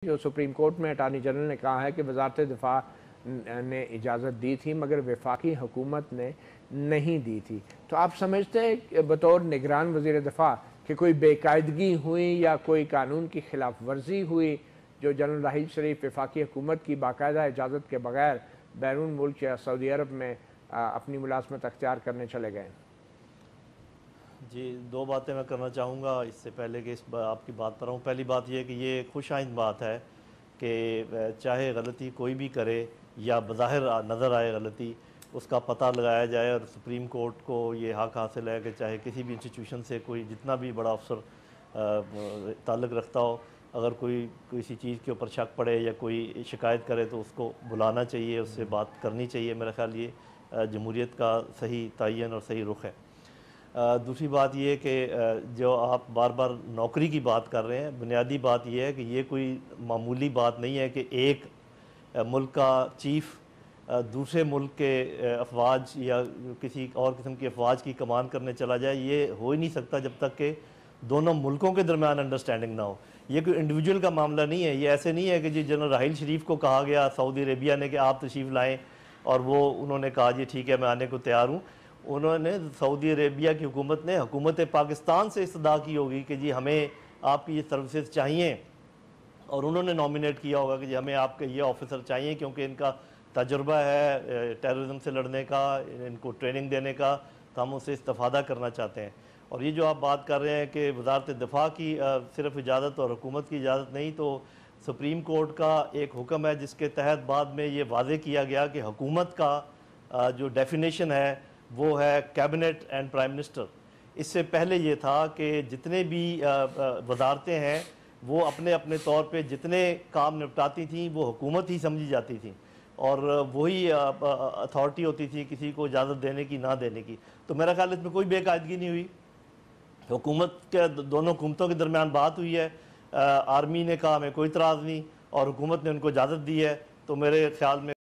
جو supreme court میں attorney general نے کہا ہے کہ وزارت دفاع نے اجازت دی تھی مگر وفاقی حکومت نے نہیں دی تھی، تو آپ سمجھتے ہیں کہ بطور نگران وزیر دفاع کہ کوئی بے قاعدگی ہوئی یا کوئی قانون کی خلاف ورزی ہوئی جو جنرل راحیل شریف وفاقی حکومت کی باقاعدہ اجازت کے بغیر بیرون ملک یا سعودی عرب میں اپنی ملازمت اختیار کرنے چلے گئے؟ جی، دو باتیں میں کرنا چاہوں گا اس سے پہلے کہ آپ کی بات پر آؤں۔ پہلی بات یہ ہے کہ یہ خوش آئند بات ہے کہ چاہے غلطی کوئی بھی کرے یا بظاہر نظر آئے غلطی، اس کا پتہ لگایا جائے، اور سپریم کورٹ کو یہ حق حاصل ہے کہ چاہے کسی بھی انسٹیٹیوشن سے کوئی جتنا بھی بڑا افسر تعلق رکھتا ہو، اگر کوئی کسی چیز کے اوپر شک پڑے یا کوئی شکایت کرے تو اس کو بلانا چاہیے، اس سے بات کرنی چاہیے۔ میرا خیال یہ جمہوریت کا صحیح تعین اور صحیح رخ ہے۔ دوسری بات یہ ہے کہ جو آپ بار بار نوکری کی بات کر رہے ہیں، بنیادی بات یہ ہے کہ یہ کوئی معمولی بات نہیں ہے کہ ایک ملک کا چیف دوسرے ملک کے افواج یا کسی اور قسم کی افواج کی کمان کرنے چلا جائے۔ یہ ہو ہی نہیں سکتا جب تک کہ دونوں ملکوں کے درمیان انڈرسٹینڈنگ نہ ہو۔ یہ کوئی انڈیویجول کا معاملہ نہیں ہے۔ یہ ایسے نہیں ہے کہ جی جنرل راحیل شریف کو کہا گیا سعودی عربیہ نے کہ آپ تشریف لائیں، اور انہوں نے کہا جی ٹھیک ہے میں آنے کو تیار ہوں۔ انہوں نے سعودی عربیہ کی حکومت نے حکومت پاکستان سے استدعا کی ہوگی کہ جی ہمیں آپ کی یہ سروسز چاہیے، اور انہوں نے نامینیٹ کیا ہوگا کہ جی ہمیں آپ کے یہ آفیسر چاہیے کیونکہ ان کا تجربہ ہے ٹیررزم سے لڑنے کا، ان کو ٹریننگ دینے کا، تو ہم اسے استفادہ کرنا چاہتے ہیں۔ اور یہ جو آپ بات کر رہے ہیں کہ وزارت دفاع کی صرف اجازت اور حکومت کی اجازت نہیں، تو سپریم کورٹ کا ایک حکم ہے جس کے تحت بعد میں یہ واضح کیا گیا کہ حکومت کا جو ڈیفینیشن ہے وہ ہے کیبنٹ اینڈ پرائم منسٹر۔ اس سے پہلے یہ تھا کہ جتنے بھی وزارتیں ہیں وہ اپنے اپنے طور پہ جتنے کام نپٹاتی تھیں وہ حکومت ہی سمجھی جاتی تھیں، اور وہی اتھارٹی ہوتی تھی کسی کو اجازت دینے کی نہ دینے کی۔ تو میرا خیال اس میں کوئی بے قاعدگی نہیں ہوئی۔ حکومت کے دونوں حکومتوں کے درمیان بات ہوئی ہے، آرمی نے کہا ہمیں کوئی اعتراض نہیں، اور حکومت نے ان کو اجازت دی ہے، تو میرے خیال میں